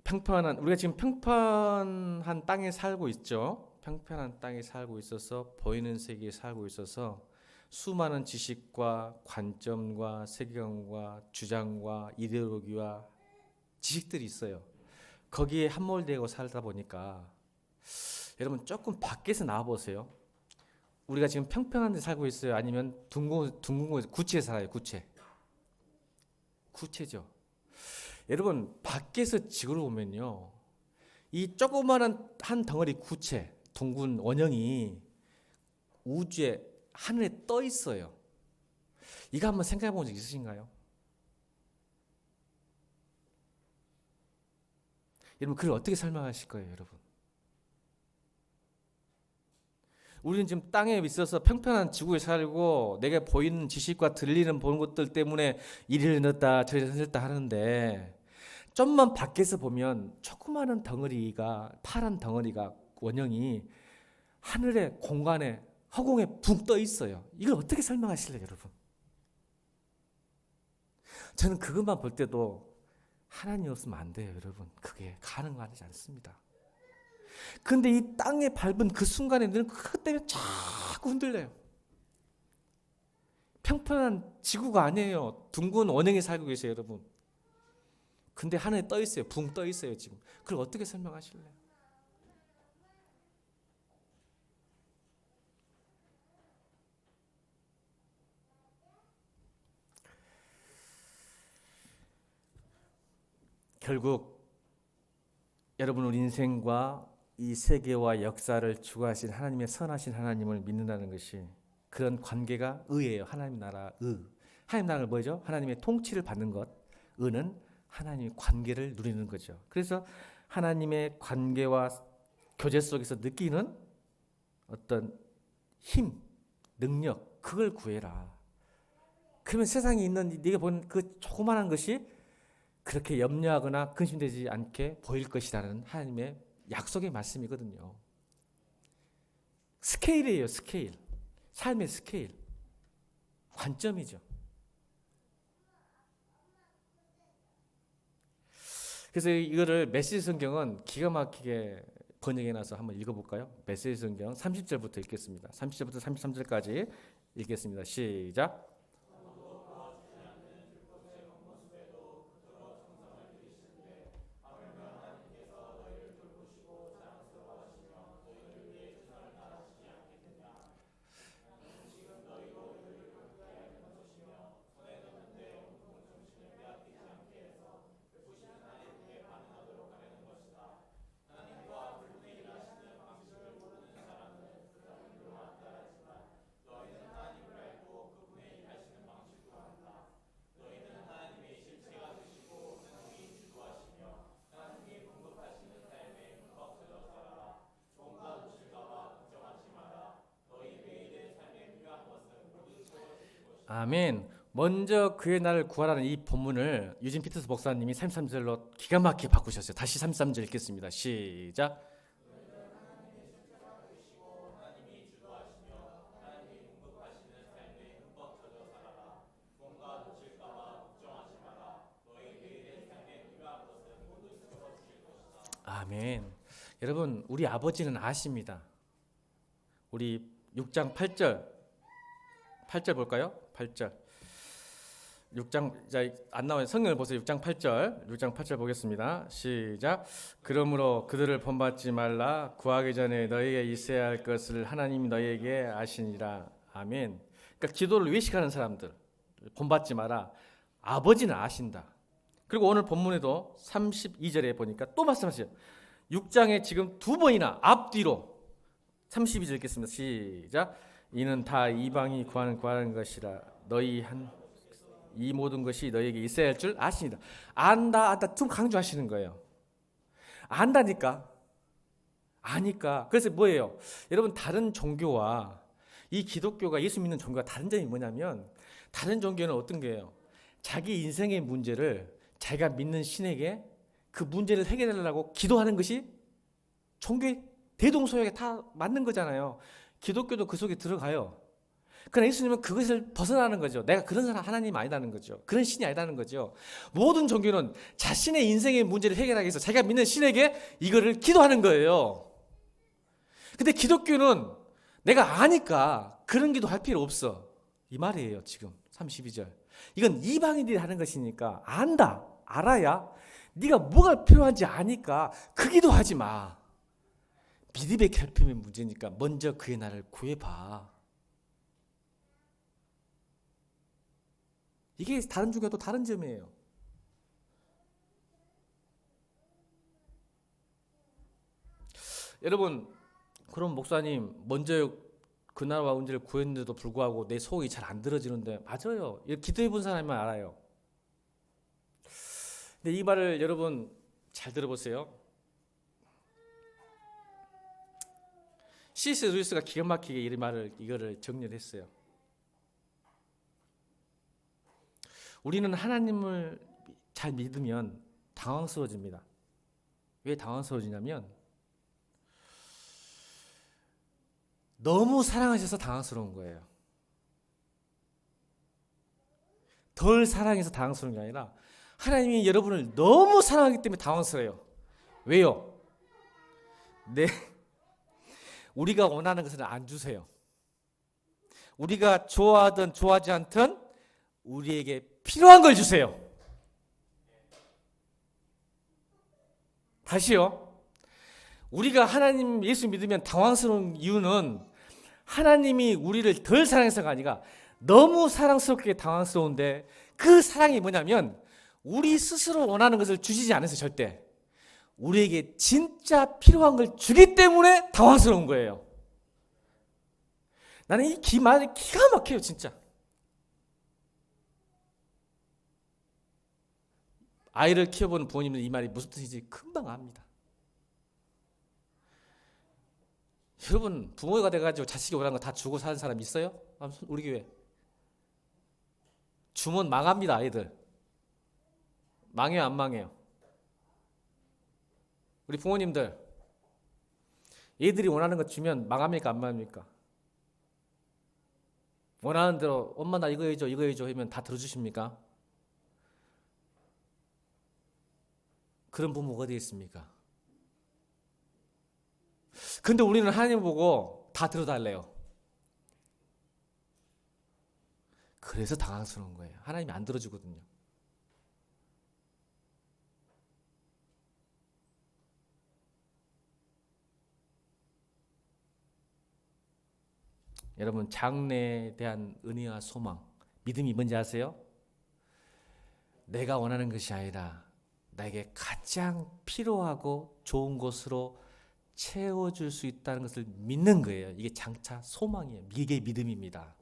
평평한 우리가 지금 평평한 땅에 살고 있죠. 평평한 땅에 살고 있어서 보이는 세계에 살고 있어서 수많은 지식과 관점과 세계관과 주장과 이데올로기와 지식들이 있어요. 거기에 함몰되고 살다 보니까 여러분 조금 밖에서 나와 보세요. 우리가 지금 평평한 데 살고 있어요? 아니면 둥근 구체에 살아요? 구체죠. 여러분 밖에서 지구를 보면요. 이 조그마한 한 덩어리 구체, 둥근 원형이 우주에 하늘에 떠 있어요. 이거 한번 생각해 본 적 있으신가요? 여러분 그걸 어떻게 설명하실 거예요, 여러분? 우리는 지금 땅에 있어서 평평한 지구에 살고 내게 보이는 지식과 들리는 보는 것들 때문에 이리를 넣었다 저리를 넣었다 하는데 좀만 밖에서 보면 조그마한 덩어리가 파란 덩어리가 원형이 하늘의 공간에 허공에 붕 떠 있어요. 이걸 어떻게 설명하실래요, 여러분? 저는 그것만 볼 때도 하나님 없으면 안 돼요, 여러분. 그게 가능하지 않습니다. 근데 이 땅에 밟은 그 순간에 늘 그것 때문에 자꾸 흔들려요. 평평한 지구가 아니에요. 둥근 원형에 살고 계세요, 여러분. 근데 하늘에 떠 있어요. 붕 떠 있어요, 지금. 그걸 어떻게 설명하실래요? 결국 여러분 우리 인생과 이 세계와 역사를 주관하신 하나님의 선하신 하나님을 믿는다는 것이 그런 관계가 의예요. 하나님 나라 의. 하나님 나라를 뭐죠? 하나님의 통치를 받는 것. 의는 하나님의 관계를 누리는 거죠. 그래서 하나님의 관계와 교제 속에서 느끼는 어떤 힘, 능력, 그걸 구해라. 그러면 세상에 있는 네가 본 그 조그마한 것이 그렇게 염려하거나 근심되지 않게 보일 것이라는 하나님의 약속의 말씀이거든요. 스케일이에요, 스케일. 삶의 스케일. 관점이죠. 그래서 이거를 메시지 성경은 기가 막히게 번역해놔서 한번 읽어볼까요? 메시지 성경 30절부터 읽겠습니다. 30절부터 33절까지 읽겠습니다. 시작. 아멘. 먼저 그의 나를 구하라는 이 본문을 유진 피터스 목사님이 33절로 기가 막히게 바꾸셨어요. 다시 33절 읽겠습니다. 시작. 아멘. 여러분, 우리 아버지는 아십니다. 우리 6장 8절. 8절 볼까요? 8절. 6장 안 나와요. 성경을 보세요. 6장 8절. 6장 8절 보겠습니다. 시작. 그러므로 그들을 본받지 말라. 구하기 전에 너희에게 있어야 할 것을 하나님이 너희에게 아시니라. 아멘. 그러니까 기도를 외식하는 사람들 본받지 마라. 아버지는 아신다. 그리고 오늘 본문에도 32절에 보니까 또 말씀하세요. 6장에 지금 두 번이나 앞뒤로 32절 읽겠습니다. 시작. 이는 다 이방이 구하는 것이라. 너희 이 모든 것이 너희에게 있어야 할 줄 아시니다. 안다 좀 강조하시는 거예요. 안다니까. 아니까. 그래서 뭐예요? 여러분 다른 종교와 이 기독교가 예수 믿는 종교가 다른 점이 뭐냐면 다른 종교는 어떤 거예요? 자기 인생의 문제를 자기가 믿는 신에게 그 문제를 해결하려고 기도하는 것이 종교의 대동소이하게 다 맞는 거잖아요. 기독교도 그 속에 들어가요. 그러나 예수님은 그것을 벗어나는 거죠. 내가 그런 사람 하나님 아니다는 거죠. 그런 신이 아니다는 거죠. 모든 종교는 자신의 인생의 문제를 해결하기 위해서 자기가 믿는 신에게 이거를 기도하는 거예요. 근데 기독교는 내가 아니까 그런 기도할 필요 없어. 이 말이에요. 지금 32절. 이건 이방인들이 하는 것이니까 안다. 알아야 네가 뭐가 필요한지 아니까 그 기도하지 마. 믿음의 결핍의 문제니까 먼저 그의 나를 구해봐. 이게 다른 종교와 또 다른 점이에요. 여러분, 그럼 목사님 먼저 그 나라와 은혜를 구했는데도 불구하고 내 소원이 잘 안 들어지는데 맞아요. 기도해 본 사람만 알아요. 근데 이 말을 여러분 잘 들어보세요. C.S. 루이스가 기가 막히게 이거를 정리를 했어요. 우리는 하나님을 잘 믿으면 당황스러워집니다. 왜 당황스러워지냐면 너무 사랑하셔서 당황스러운 거예요. 덜 사랑해서 당황스러운 게 아니라 하나님이 여러분을 너무 사랑하기 때문에 당황스러워요. 왜요? 네, 우리가 원하는 것을 안 주세요. 우리가 좋아하든 좋아하지 않든 우리에게 필요한 걸 주세요. 다시요. 우리가 하나님 예수 믿으면 당황스러운 이유는 하나님이 우리를 덜 사랑해서가 아니라 너무 사랑스럽게 당황스러운데, 그 사랑이 뭐냐면 우리 스스로 원하는 것을 주시지 않으세요. 절대. 우리에게 진짜 필요한 걸 주기 때문에 당황스러운 거예요. 나는 이 말이 기가 막혀요. 진짜. 아이를 키워보는 부모님은 이 말이 무슨 뜻인지 금방 압니다. 여러분, 부모가 돼가지고 자식이 원하는 거 다 주고 사는 사람 있어요? 우리 교회 주면 망합니다. 아이들 망해요, 안 망해요? 우리 부모님들 얘들이 원하는 거 주면 망합니까, 안 망합니까? 원하는 대로 엄마 나 이거 해줘 이거 해줘 하면 다 들어주십니까? 그런 부모가 어디 있습니까? 근데 우리는 하나님 보고 다 들어달래요. 그래서 당황스러운 거예요. 하나님이 안 들어주거든요. 여러분, 장래에 대한 은혜와 소망, 믿음이 뭔지 아세요? 내가 원하는 것이 아니라 나에게 가장 필요하고 좋은 것으로 채워줄 수 있다는 것을 믿는 거예요. 이게 장차 소망이에요. 이게 믿음입니다.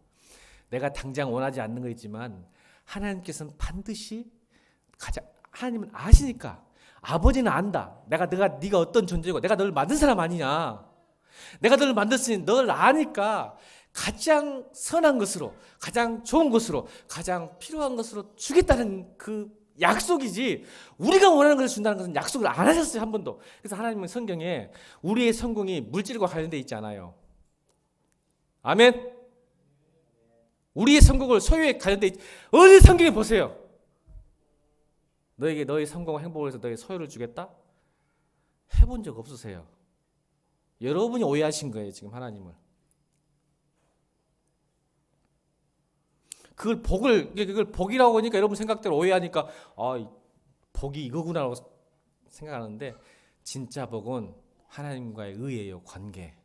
내가 당장 원하지 않는 거지만 하나님께서는 반드시 하나님은 아시니까, 아버지는 안다. 네가 어떤 존재고 내가 너를 만든 사람 아니냐. 내가 너를 만들었으니 널 아니까 가장 선한 것으로, 가장 좋은 것으로, 가장 필요한 것으로 주겠다는 그 약속이지, 우리가 원하는 것을 준다는 것은 약속을 안 하셨어요. 한 번도. 그래서 하나님은 성경에 우리의 성공이 물질과 관련되어 있지 않아요. 아멘. 우리의 성공을 소유에 관련되어 있지. 어디 성경에 보세요. 너에게 너의 성공과 행복을 위해서 너의 소유를 주겠다? 해본 적 없으세요. 여러분이 오해하신 거예요, 지금 하나님을. 그걸 복이라고 하니까 여러분 생각대로 오해하니까 복이 이거구나라고 생각하는데, 진짜 복은 하나님과의 의예요. 관계.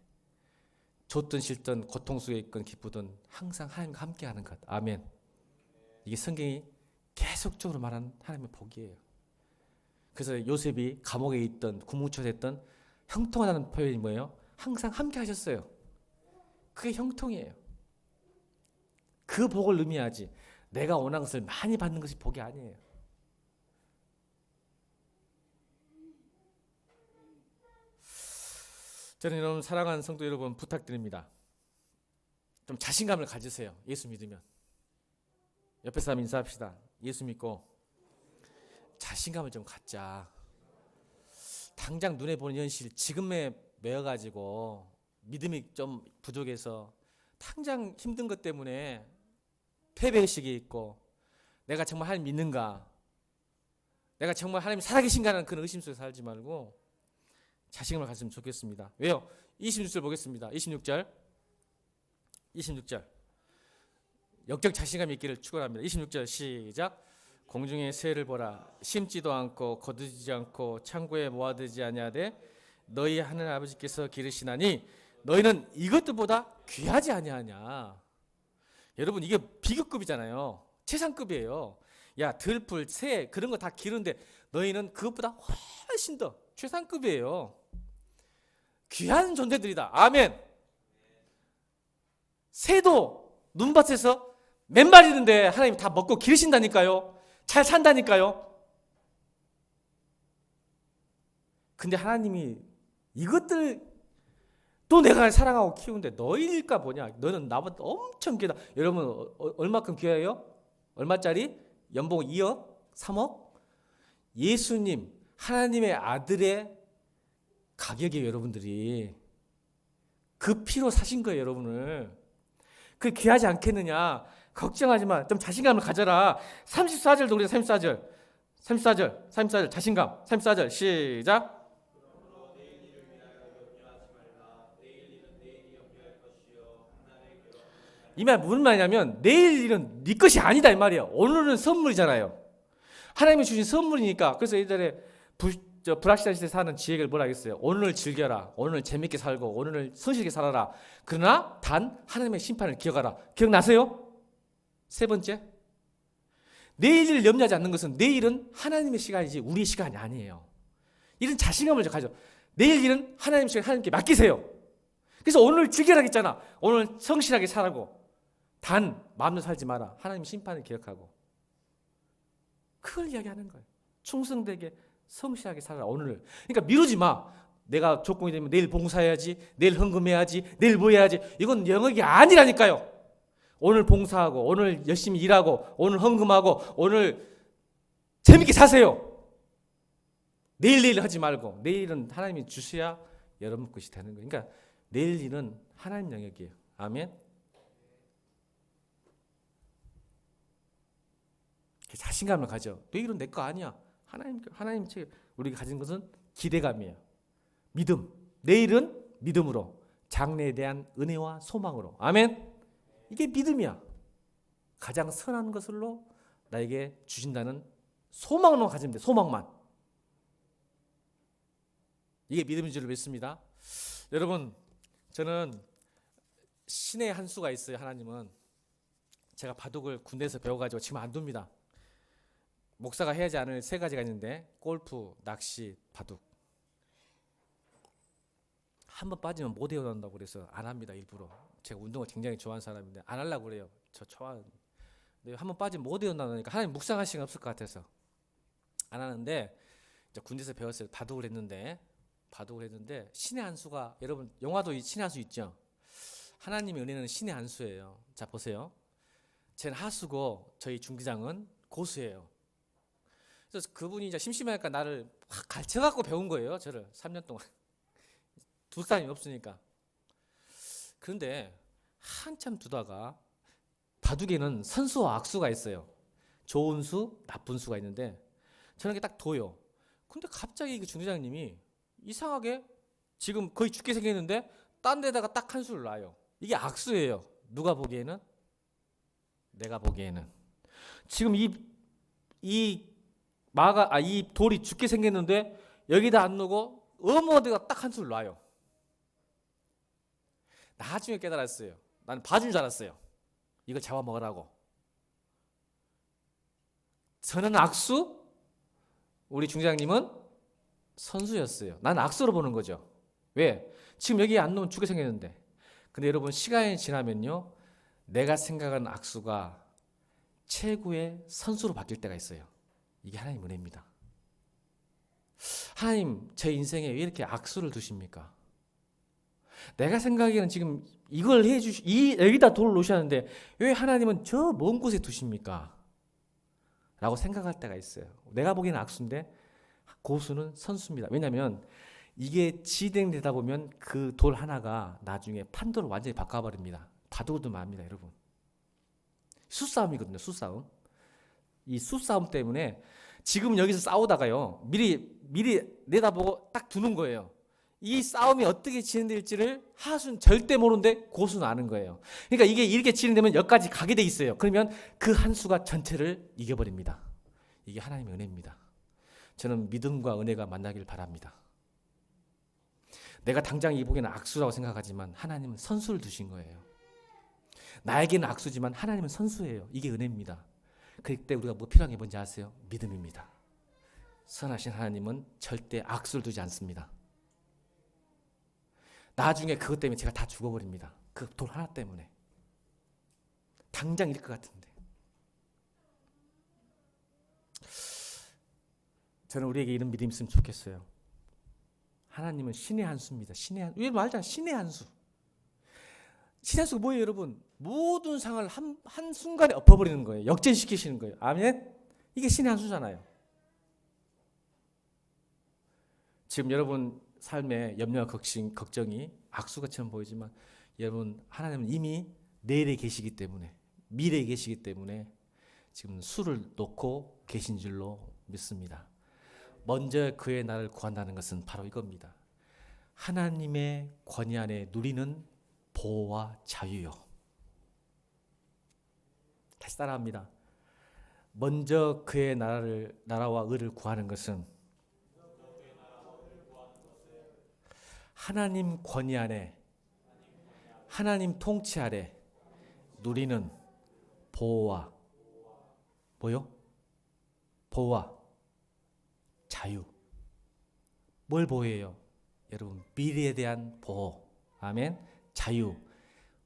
좋든 싫든 고통 속에 있건 기쁘든 항상 하나님과 함께하는 것. 아멘. 이게 성경이 계속적으로 말하는 하나님의 복이에요. 그래서 요셉이 감옥에 있던 구무처에 있던 형통하다는 표현이 뭐예요? 항상 함께 하셨어요. 그게 형통이에요. 그 복을 의미하지 내가 원하는 것을 많이 받는 것이 복이 아니에요. 저는 여러분, 사랑하는 성도 여러분, 부탁드립니다. 좀 자신감을 가지세요. 예수 믿으면. 옆에 사람 인사합시다. 예수 믿고 자신감을 좀 갖자. 당장 눈에 보는 현실 지금에 매여가지고 믿음이 좀 부족해서 당장 힘든 것 때문에 패배의식이 있고, 내가 정말 하나님 믿는가, 내가 정말 하나님 살아계신가 하는 그런 의심 속에 살지 말고 자신감을 가졌으면 좋겠습니다. 왜요? 26절 보겠습니다. 26절 역적 자신감이 있기를 축원합니다. 26절 시작. 공중의 새를 보라. 심지도 않고 거두지 않고 창고에 모아두지 아니하되 너희 하늘 아버지께서 기르시나니 너희는 이것들보다 귀하지 아니하냐. 여러분, 이게 비교급이잖아요. 최상급이에요. 야, 들풀, 새 그런 거 다 기르는데 너희는 그것보다 훨씬 더 최상급이에요. 귀한 존재들이다. 아멘. 새도 눈밭에서 맨발 있는데 하나님 다 먹고 기르신다니까요. 잘 산다니까요. 근데 하나님이 이것들 또 내가 사랑하고 키우는데 너희일까 보냐. 너는 나보다 엄청 귀하다. 여러분, 얼마큼 귀해요? 얼마짜리? 연봉 2억? 3억? 예수님, 하나님의 아들의 가격이에요. 여러분들이 그 피로 사신 거예요. 여러분을. 그 귀하지 않겠느냐. 걱정하지 마. 좀 자신감을 가져라. 34절도 우리가 34절 34절 자신감. 34절 시작. 이 말 무슨 말이냐면 내일 일은 네 것이 아니다 이 말이에요. 오늘은 선물이잖아요. 하나님이 주신 선물이니까. 그래서 예전에 불확실한 시대에 사는 지혜를 뭐라 하겠어요? 오늘을 즐겨라. 오늘 재밌게 살고 오늘을 성실하게 살아라. 그러나 단 하나님의 심판을 기억하라. 기억나세요? 세 번째, 내일을 염려하지 않는 것은 내일은 하나님의 시간이지 우리의 시간이 아니에요. 이런 자신감을 가져. 내일 일은 하나님 시간 하나님께 맡기세요. 그래서 오늘 즐겨라 했잖아. 오늘 성실하게 살라고. 단 마음대로 살지 마라. 하나님 심판을 기억하고. 그걸 이야기하는 거예요. 충성되게 성실하게 살아라 오늘을. 그러니까 미루지 마. 내가 조건이 되면 내일 봉사해야지, 내일 헌금해야지, 내일 뭐 해야지. 이건 영역이 아니라니까요. 오늘 봉사하고 오늘 열심히 일하고 오늘 헌금하고 오늘 재밌게 사세요. 내일 하지 말고 내일은 하나님이 주셔야 여러분 것이 되는 거예요. 그러니까 내일 일은 하나님 영역이에요. 아멘. 자신감을 가져. 내일은 내 거 아니야. 하나님 책 우리가 가진 것은 기대감이에요. 믿음. 내일은 믿음으로. 장래에 대한 은혜와 소망으로. 아멘. 이게 믿음이야. 가장 선한 것으로 나에게 주신다는 소망만 가지면 돼. 소망만. 이게 믿음인 줄 믿습니다. 여러분, 저는 신의 한 수가 있어요. 하나님은 제가 바둑을 군대에서 배워가지고 지금 안 둡니다. 목사가 해야지 않을 세 가지가 있는데 골프, 낚시, 바둑. 한번 빠지면 못 헤어난다고 그래서 안 합니다. 일부러. 제가 운동을 굉장히 좋아하는 사람인데 안 하려고 그래요. 저 좋아하는데 한번 빠지면 못 헤어난다니까 하나님 묵상할 시간 없을 것 같아서 안 하는데 이제 군대에서 배웠어요. 바둑을 했는데 신의 한 수가, 여러분 영화도 신의 한 수 있죠. 하나님의 은혜는 신의 한 수예요. 자 보세요. 쟤는 하수고 저희 중기장은 고수예요. 그래서 그분이 이제 심심하니까 나를 가르쳐갖고 배운 거예요. 저를 3년 동안. 두 사람이 없으니까. 그런데 한참 두다가 바둑에는 선수와 악수가 있어요. 좋은 수, 나쁜 수가 있는데 저는 딱 둬요. 근데 갑자기 그 중대장님이 이상하게 지금 거의 죽게 생겼는데 딴 데다가 딱 한 수를 놔요. 이게 악수예요. 누가 보기에는? 내가 보기에는. 지금 이 돌이 죽게 생겼는데 여기다 안 놓고 어머 데가 딱 한 수를 놔요. 나중에 깨달았어요. 나는 봐준 줄 알았어요. 이걸 잡아먹으라고. 저는 악수, 우리 중장님은 선수였어요. 나는 악수로 보는 거죠. 왜? 지금 여기에 안 놓으면 죽게 생겼는데. 근데 여러분 시간이 지나면요, 내가 생각하는 악수가 최고의 선수로 바뀔 때가 있어요. 이게 하나님 은혜입니다. 하나님 제 인생에 왜 이렇게 악수를 두십니까? 내가 생각에는 지금 이걸 여기다 돌을 놓으셨는데 왜 하나님은 저 먼 곳에 두십니까? 라고 생각할 때가 있어요. 내가 보기에는 악수인데 고수는 선수입니다. 왜냐하면 이게 진행되다 보면 그 돌 하나가 나중에 판도를 완전히 바꿔버립니다. 바둑도 맙니다, 여러분. 수싸움이거든요, 수싸움. 이 수싸움 때문에 지금 여기서 싸우다가요, 미리 내다보고 딱 두는 거예요. 이 싸움이 어떻게 진행될지를 하수는 절대 모르는데 고수는 아는 거예요. 그러니까 이게 이렇게 진행되면 여기까지 가게 돼 있어요. 그러면 그 한 수가 전체를 이겨버립니다. 이게 하나님의 은혜입니다. 저는 믿음과 은혜가 만나길 바랍니다. 내가 당장 이 보기에는 악수라고 생각하지만 하나님은 선수를 두신 거예요. 나에게는 악수지만 하나님은 선수예요. 이게 은혜입니다. 그때 우리가 뭐 필요한 게 뭔지 아세요? 믿음입니다. 선하신 하나님은 절대 악수를 두지 않습니다. 나중에 그것 때문에 제가 다 죽어버립니다. 그 돌 하나 때문에. 당장 잃을 것 같은데. 저는 우리에게 이런 믿음이 있으면 좋겠어요. 하나님은 신의 한 수입니다. 왜 말잖아. 신의 한 수. 신의 한 수가 뭐예요, 여러분? 모든 상을 한 순간에 엎어버리는 거예요. 역전시키시는 거예요. 아멘? 이게 신의 한 수잖아요. 지금 여러분 삶의 염려와 걱정이 악수같이만 보이지만 여러분 하나님은 이미 내일에 계시기 때문에, 미래에 계시기 때문에 지금 수를 놓고 계신 줄로 믿습니다. 먼저 그의 나를 구한다는 것은 바로 이겁니다. 하나님의 권위 안에 누리는 보호와 자유요. 다시 따라합니다. 먼저 그의 나라와 의를 구하는 것은 하나님 권위 안에, 하나님 통치 아래 누리는 보호와 뭐요? 보호와 자유. 뭘 보호해요? 여러분, 미래에 대한 보호. 아멘. 자유.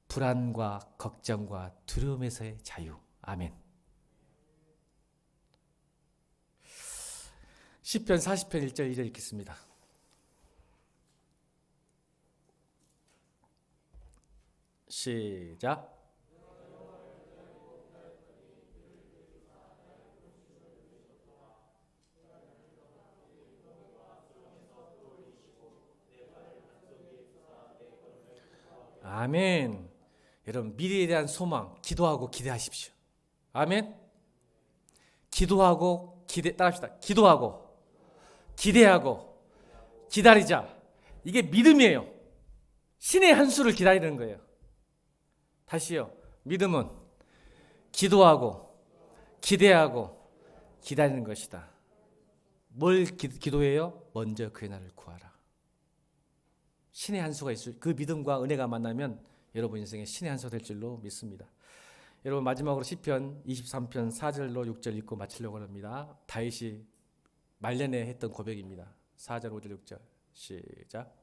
불안과 걱정과 두려움에서의 자유. 아멘. 시편 40편 1절 2절 읽겠습니다. 시작. 아멘. 여러분, 미래에 대한 소망, 기도하고 기대하십시오. 아멘. 기도하고 따라합시다. 기도하고 기대하고 기다리자. 이게 믿음이에요. 신의 한 수를 기다리는 거예요. 다시요. 믿음은 기도하고 기대하고 기다리는 것이다. 뭘 기도해요? 먼저 그의 나를 구하라. 신의 한 수가 있을, 그 믿음과 은혜가 만나면 여러분 인생에 신의 한 수가 될 줄로 믿습니다. 여러분, 마지막으로 시편 23편 4절로 6절 읽고 마치려고 합니다. 다윗이 말년에 했던 고백입니다. 4절 5절 6절 시작.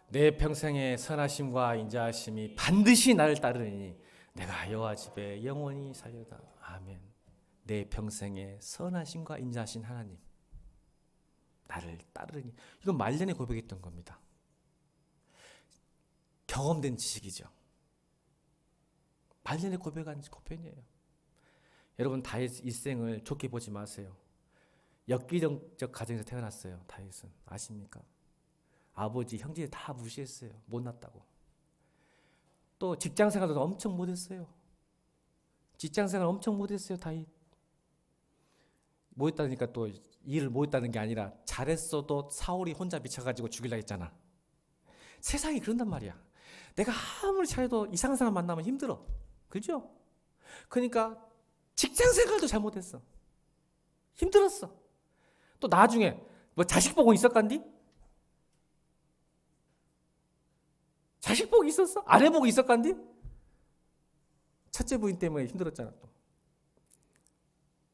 내 평생의 선하심과 인자하심이 반드시 나를 따르니 내가 여호와 집에 영원히 살려다. 아멘. 내 평생의 선하심과 인자하신 하나님 나를 따르니. 이건 말년에 고백했던 겁니다. 경험된 지식이죠. 말년에 고백한 고편이에요. 여러분, 다윗 일생을 좋게 보지 마세요. 엽기적 가정에서 태어났어요. 다윗은 아십니까? 아버지, 형제들 다 무시했어요. 못났다고. 또 직장생활도 엄청 못했어요. 직장생활 엄청 못했어요. 다윗. 못했다니까 또 일을 못했다는 게 아니라 잘했어도 사울이 혼자 미쳐가지고 죽이려 했잖아. 세상이 그런단 말이야. 내가 아무리 잘해도 이상한 사람 만나면 힘들어. 그죠? 그러니까 직장생활도 잘못했어. 힘들었어. 또 나중에 뭐 자식 보고 있었간디? 자식 복이 있었어? 아내 복이 있었간디? 첫째 부인 때문에 힘들었잖아. 또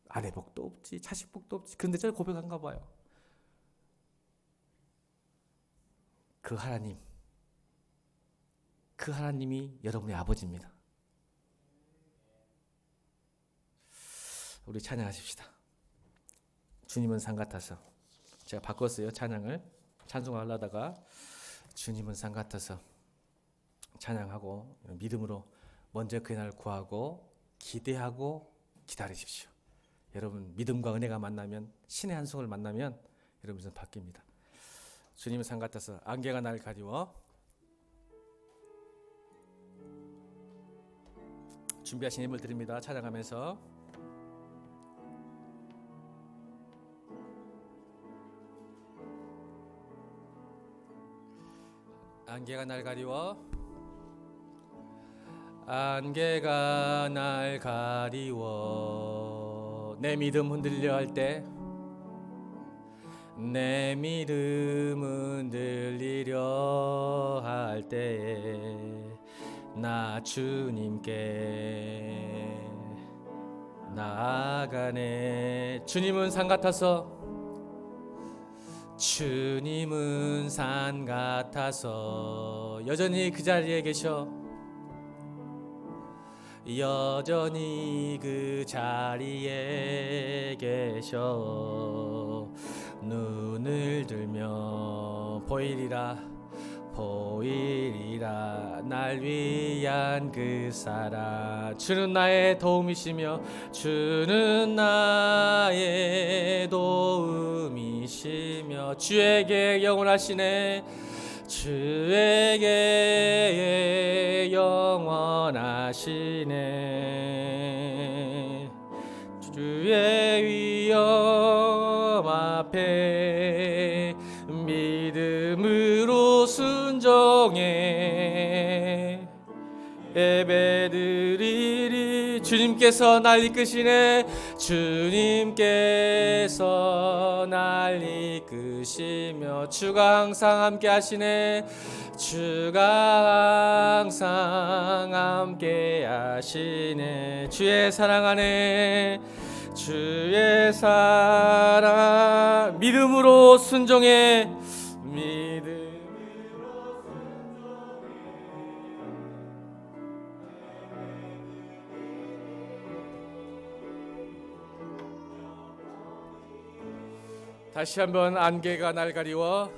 아내 복도 없지, 자식 복도 없지. 그런데 저 고백한가 봐요. 그 하나님이 여러분의 아버지입니다. 우리 찬양하십시다. 주님은 산 같아서. 제가 바꿨어요. 찬양을 찬송하려다가 주님은 산 같아서 찬양하고 믿음으로 먼저 그의 날을 구하고 기대하고 기다리십시오. 여러분, 믿음과 은혜가 만나면, 신의 한 수를 만나면 여러분 인생 바뀝니다. 주님은 산 같아서. 안개가 날 가리워. 준비하신 예물 드립니다. 찬양하면서. 안개가 날 가리워. 안개가 날 가리워. 내 믿음 흔들려 할 때, 내 믿음 흔들리려 할 때에 나 주님께 나아가네. 주님은 산 같아서. 주님은 산 같아서 여전히 그 자리에 계셔. 여전히 그 자리에 계셔. 눈을 들며 보이리라 보이리라 날 위한 그 사랑. 주는 나의 도움이시며 주는 나의 도움이시며 주에게 영원하시네. 주에게 영원하시네. 주의 위엄 앞에 믿음으로 순종해 예배드리리. 주님께서 날 이끄시네. 주님께서 날 이끄시며 주가 항상 함께 하시네. 주가 항상 함께 하시네. 주의 사랑 안에 주의 사랑 믿음으로 순종해. 다시 한번 안개가 날 가리워